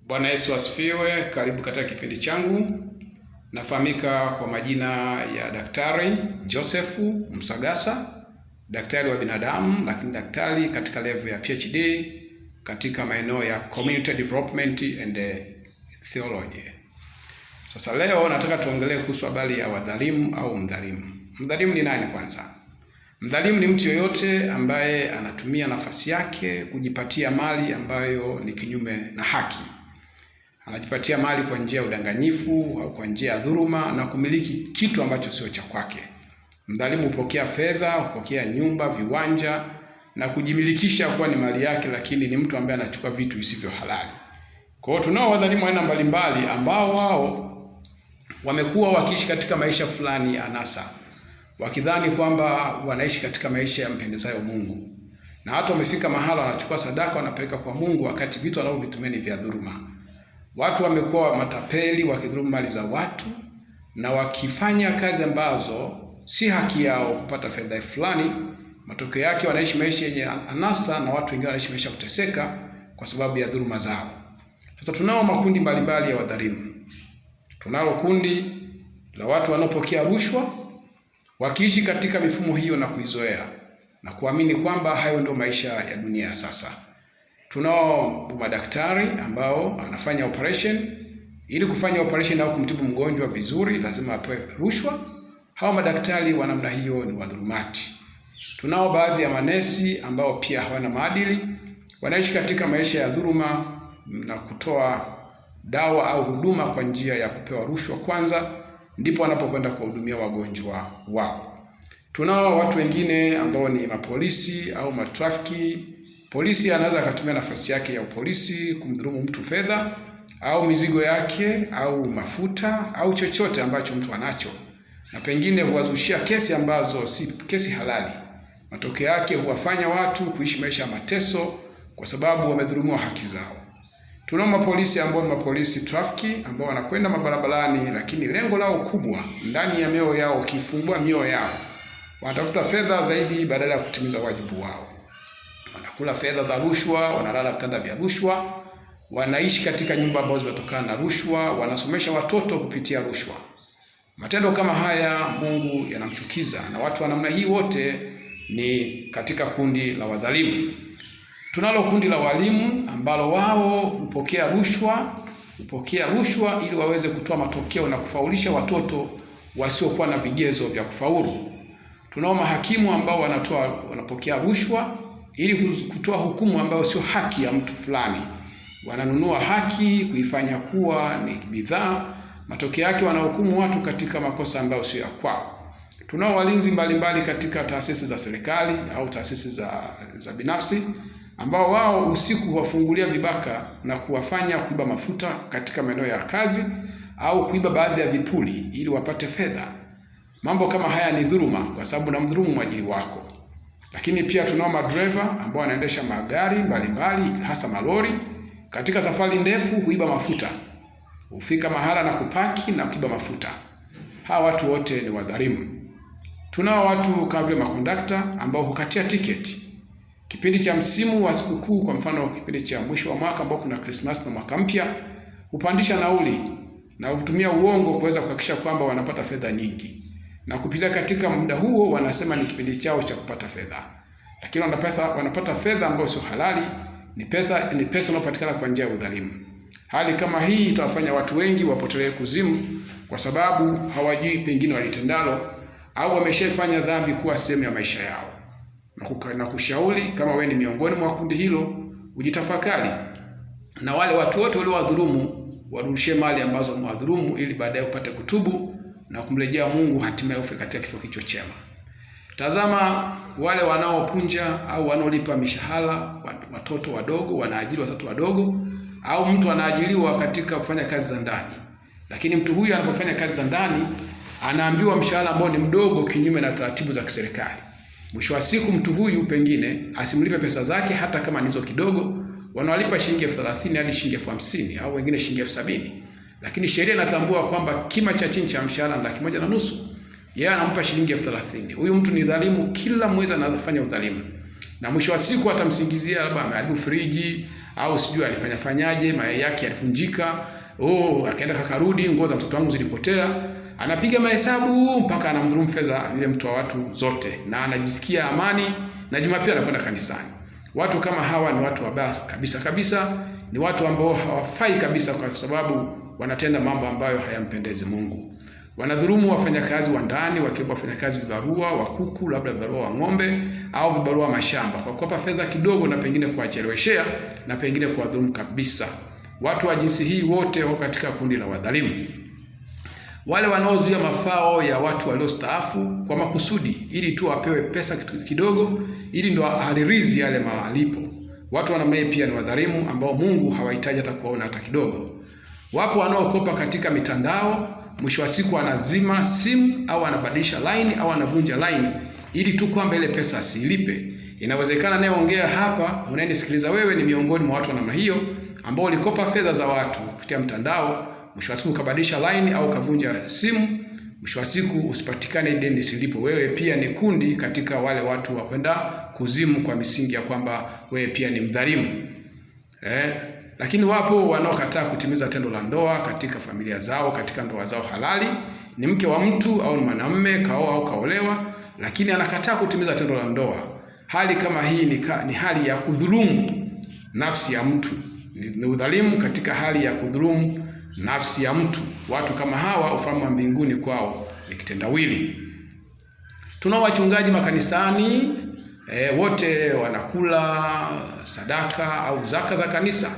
Bwana Yesu asifiwe. Karibu katika kipindi changu. Nafahamika kwa majina ya Daktari Joseph Msagasa, daktari wa binadamu, lakini daktari katika level ya PhD katika maeneo ya Community Development and Theology. Sasa leo nataka tuongelee kuhusu habari ya wadhalimu au mdhalimu. Mdhalimu ni nani kwanza? Mdhalimu ni mtu yoyote ambaye anatumia nafasi yake kujipatia mali ambayo ni kinyume na haki. Anajipatia mali kwa njia ya udanganyifu au kwa njia ya dhuluma na kumiliki kitu ambacho sio cha kwake. Mdhalimu hupokea fedha, hupokea nyumba, viwanja na kujimilikisha kuwa ni mali yake, lakini ni mtu ambaye anachukua vitu visivyo halali. Kwa hiyo tunao wadhalimu aina mbalimbali ambao wao wamekuwa wakiishi katika maisha fulani ya anasa, wakidhani kwamba wanaishi katika maisha ya mpendezayo Mungu. Na hata wamefika mahala wanachukua sadaka wanapeleka kwa Mungu wakati vitu wanavyovitumia ni vya dhuluma. Watu wamekuwa matapeli wakidhulumu mali za watu na wakifanya kazi ambazo si haki yao kupata fedha fulani. Matokeo yake wanaishi maisha yenye anasa na watu wengine wanaishi maisha kuteseka kwa sababu ya dhuluma zao. Sasa tunao makundi mbalimbali ya wadhalimu. Tunalo kundi la watu wanaopokea rushwa, wakiishi katika mifumo hiyo na kuizoea na kuamini kwamba hayo ndio maisha ya dunia ya sasa. Tunao madaktari ambao anafanya operation. Ili kufanya operation au kumtibu mgonjwa vizuri lazima apewe rushwa. Hao madaktari wa namna hiyo ni wadhulumati. Tunao baadhi ya manesi ambao pia hawana maadili, wanaishi katika maisha ya dhuluma na kutoa dawa au huduma kwa njia ya kupewa rushwa kwanza, ndipo wanapokwenda kuwahudumia wagonjwa wao. Tunao watu wengine ambao ni mapolisi au matrafiki. Polisi anaweza akatumia nafasi yake ya upolisi kumdhulumu mtu fedha au mizigo yake au mafuta au chochote ambacho mtu anacho, na pengine huwazushia kesi ambazo si kesi halali. Matokeo yake huwafanya watu kuishi maisha ya mateso kwa sababu wamedhulumiwa haki zao. Tunao mapolisi ambao ni mapolisi trafiki ambao wanakwenda mabarabarani, lakini lengo lao kubwa ndani ya mioyo yao, kifungua mioyo yao, wanatafuta fedha zaidi badala ya kutimiza wajibu wao. Wanakula fedha za rushwa, wanalala vitanda vya rushwa, wanaishi katika nyumba ambazo zimetokana na rushwa, wanasomesha watoto kupitia rushwa. Matendo kama haya Mungu yanamchukiza, na watu wa namna hii wote ni katika kundi la wadhalimu. Tunalo kundi la walimu ambalo wao hupokea rushwa ili waweze kutoa matokeo na kufaulisha watoto wasiokuwa na vigezo vya kufaulu. Tunao mahakimu ambao wanapokea rushwa ili kutoa hukumu ambayo sio haki ya mtu fulani. Wananunua haki kuifanya kuwa ni bidhaa. Matokeo yake wanahukumu watu katika makosa ambayo sio ya kwao. Tunao walinzi mbalimbali katika taasisi za serikali au taasisi za binafsi ambao wao usiku huwafungulia vibaka na kuwafanya kuiba mafuta katika maeneo ya kazi au kuiba baadhi ya vipuli ili wapate fedha. Mambo kama haya ni dhuluma kwa sababu unamdhulumu mwajiri wako. Lakini pia tunao madereva ambao wanaendesha magari mbalimbali hasa malori. Katika safari ndefu huiba mafuta. Hufika mahala na kupaki na kuiba mafuta. Hawa watu wote ni wadhalimu. Tunao watu kama vile makondakta ambao hukatia tiketi. Kipindi cha msimu wa sikukuu, kwa mfano kipindi cha mwisho wa mwaka ambao kuna Christmas na mwaka mpya, hupandisha nauli na hutumia uongo kuweza kuhakikisha kwamba wanapata fedha nyingi. Na kupitia katika muda huo wanasema ni kipindi chao cha kupata fedha. Lakini wanapata fedha ambayo sio halali, ni pesa inayopatikana kwa njia ya udhalimu. Hali kama hii itawafanya watu wengi wapotelee kuzimu kwa sababu hawajui pengine walitendalo au wameshafanya dhambi kuwa sehemu ya maisha yao. Na kushauri kama wewe ni miongoni mwa kundi hilo, ujitafakari. Na wale watu wote waliowadhulumu warudishie mali ambazo mwadhulumu ili baadaye upate kutubu na kumrejea Mungu, hatimaye ufe katika kifo kilicho chema. Tazama wale wanaopunja au wanaolipa mishahara watoto wadogo, wanaajiri watoto wadogo, au mtu anaajiriwa katika kufanya kazi za ndani. Lakini mtu huyu anapofanya kazi za ndani anaambiwa mshahara ambao ni mdogo kinyume na taratibu za kiserikali. Mwisho wa siku mtu huyu pengine asimlipe pesa zake hata kama nizo kidogo, wanawalipa shilingi 30,000 hadi shilingi 50,000 au wengine shilingi 70,000. Lakini sheria inatambua kwamba kima cha chini cha mshahara ni 1,500,000. Yeye anampa shilingi 30,000. Huyu mtu ni dhalimu, kila mwezi anafanya udhalimu. Na mwisho wa siku atamsingizia labda ameharibu friji au sijui alifanyaje, mayai yake yalivunjika, akaenda kakarudi, nguo za mtoto wangu zilipotea. Anapiga mahesabu mpaka anamdhulumu fedha yule mtu wa watu zote, na anajisikia amani, na Jumapili anakwenda kanisani. Watu kama hawa ni watu wabaya kabisa, ni watu ambao hawafai kabisa, kwa sababu wanatenda mambo ambayo hayampendezi Mungu. Wanadhulumu wafanyakazi wa ndani, wakiwa wafanyakazi vibarua wa kuku, labda vibarua wa ng'ombe au vibarua mashamba, kwa kuwapa fedha kidogo na pengine kuwacheleweshea na pengine kuwadhulumu kabisa. Watu wa jinsi hii wote wako katika kundi la wadhalimu. Wale wanaozuia mafao ya watu waliostaafu kwa makusudi ili tu apewe pesa kidogo ili ndo alirizi yale malipo. Watu wa namna hii pia ni wadhalimu ambao Mungu hawahitaji hata kuwaona hata kidogo. Wapo wanaokopa katika mitandao, mwisho wa siku anazima simu au anabadilisha line au anavunja line ili tu kwamba ile pesa asilipe. Inawezekana naye ongea hapa, unayenisikiliza wewe ni miongoni mwa watu wa namna hiyo ambao ulikopa fedha za watu kupitia mtandao, mwisho wa siku ukabadilisha line au kavunja simu, mwisho wa siku usipatikane deni silipo. Wewe pia ni kundi katika wale watu wa kwenda kuzimu kwa misingi ya kwamba wewe pia ni mdhalimu. Lakini wapo wanaokataa kutimiza tendo la ndoa katika familia zao, katika ndoa zao halali. Ni mke wa mtu au ni mwanamume kaoa au kaolewa, lakini anakataa kutimiza tendo la ndoa. Hali kama hii ni hali ya kudhulumu nafsi ya mtu. Ni udhalimu katika hali ya kudhulumu nafsi ya mtu. Watu kama hawa ufalme wa mbinguni kwao ni kitendawili. Tunao wachungaji makanisani, wote wanakula sadaka au zaka za kanisa,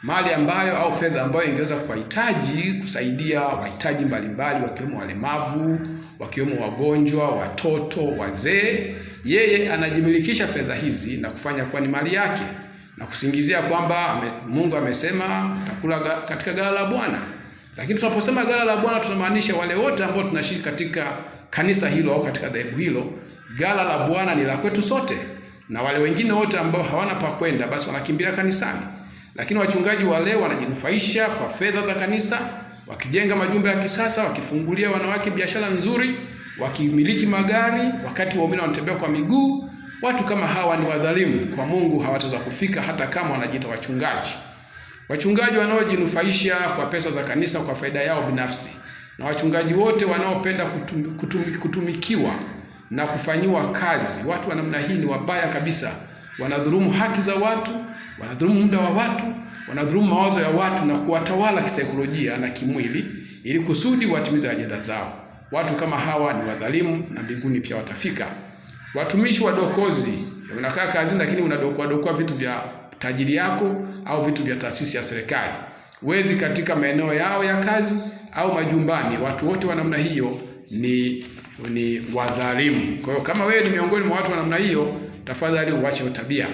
mali ambayo au fedha ambayo ingeweza kuwahitaji kusaidia wahitaji mbalimbali, wakiwemo walemavu, wakiwemo wagonjwa, watoto, wazee. Yeye anajimilikisha fedha hizi na kufanya kuwa ni mali yake na kusingizia kwamba Mungu amesema utakula katika ghala la Bwana. Lakini tunaposema ghala la Bwana tunamaanisha wale wote ambao tunashiriki katika kanisa hilo au katika dhehebu hilo. Ghala la Bwana ni la kwetu sote, na wale wengine wote ambao hawana pa kwenda basi wanakimbilia kanisani. Lakini wachungaji wale wanajinufaisha kwa fedha za kanisa, wakijenga majumba ya kisasa, wakifungulia wanawake biashara nzuri, wakimiliki magari, wakati waumini wanatembea kwa miguu. Watu kama hawa ni wadhalimu, kwa Mungu hawataweza kufika hata kama wanajiita wachungaji. Wachungaji wanaojinufaisha kwa pesa za kanisa kwa faida yao binafsi, na wachungaji wote wanaopenda kutumikiwa na kufanyiwa kazi. Watu wa namna hii ni wabaya kabisa. Wanadhulumu haki za watu, wanadhulumu muda wa watu, wanadhulumu mawazo ya watu na kuwatawala kisaikolojia na kimwili ili kusudi watimize ajenda zao. Watu kama hawa ni wadhalimu na mbinguni pia watafika. Watumishi wadokozi, unakaa kazini lakini unadokoa vitu vya tajiri yako au vitu vya taasisi ya serikali. Wezi katika maeneo yao ya kazi au majumbani. Watu wote wa namna hiyo ni wadhalimu. Kwa hiyo kama wewe ni miongoni mwa watu wa namna hiyo, tafadhali uache tabia.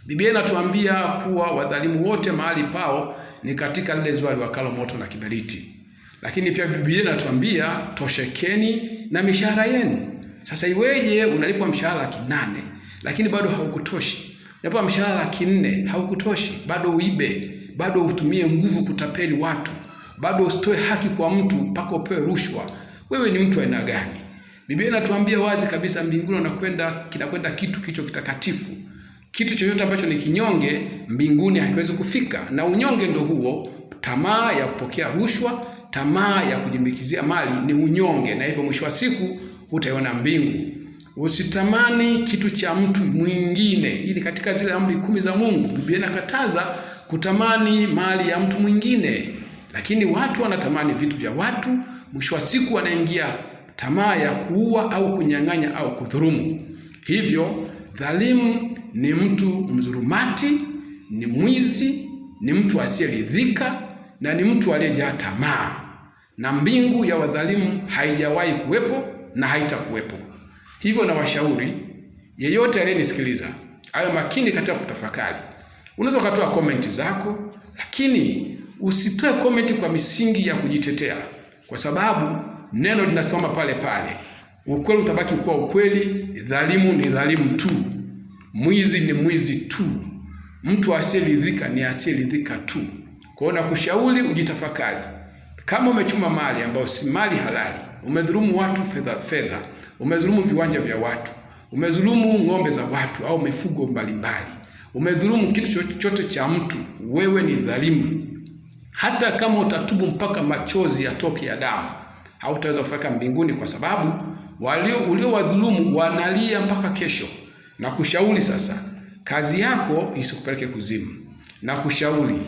Biblia inatuambia kuwa wadhalimu wote mahali pao ni katika lile ziwa liwakalo moto na kiberiti. Lakini pia Biblia inatuambia toshekeni na mishahara yenu. Sasa iweje unalipwa mshahara 800 lakini bado haukutoshi? Unalipwa mshahara 400 haukutoshi, bado uibe, bado utumie nguvu kutapeli watu, bado usitoe haki kwa mtu mpaka upewe rushwa. Wewe ni mtu aina gani? Biblia inatuambia wazi kabisa mbinguni kinakwenda kitu kicho kitakatifu. Kitu chochote ambacho ni kinyonge mbinguni hakiwezi kufika, na unyonge ndio huo. Tamaa ya kupokea rushwa, tamaa ya kujimilikizia mali ni unyonge, na hivyo mwisho wa siku utaiona mbingu. Usitamani kitu cha mtu mwingine. Ili katika zile amri 10 za Mungu, Biblia inakataza kutamani mali ya mtu mwingine. Lakini watu wanatamani vitu vya watu, mwisho wa siku wanaingia tamaa ya kuua au kunyang'anya au kudhulumu. Hivyo dhalimu ni mtu mzurumati, ni mwizi, ni mtu asiyeridhika na ni mtu aliyejaa tamaa. Na mbingu ya wadhalimu haijawahi kuwepo na haitakuwepo. Hivyo na washauri yeyote aliyenisikiliza awe makini katika kutafakari. Unaweza ukatoa komenti zako, lakini usitoe komenti kwa misingi ya kujitetea, kwa sababu neno linasimama pale pale. Ukweli utabaki kuwa ukweli. Dhalimu ni dhalimu tu, mwizi ni mwizi tu, mtu asiyeridhika ni asiyeridhika tu. Kwa hiyo nakushauri ujitafakari. Kama umechuma mali ambayo si mali halali, umedhulumu watu fedha, umedhulumu viwanja vya watu, umedhulumu ng'ombe za watu au mifugo mbalimbali, umedhulumu kitu chochote cha mtu, wewe ni dhalimu. Hata kama utatubu mpaka machozi yatoke ya damu, hautaweza kufika mbinguni, kwa sababu uliowadhulumu wanalia mpaka kesho. Na kushauri sasa, kazi yako isikupeleke kuzimu. Na kushauri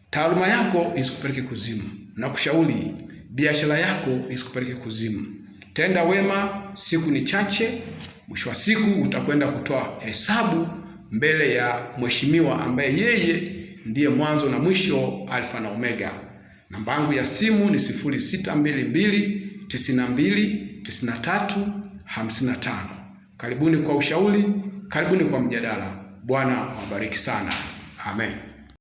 taaluma yako isikupeleke kuzimu. Na kushauri biashara yako isikupeleke kuzimu. Tenda wema, siku ni chache. Mwisho wa siku utakwenda kutoa hesabu mbele ya mheshimiwa ambaye yeye ndiye mwanzo na mwisho, Alfa na Omega. Namba yangu ya simu ni 0622929355. Karibuni kwa ushauri, karibuni kwa mjadala. Bwana wabariki sana. Amen.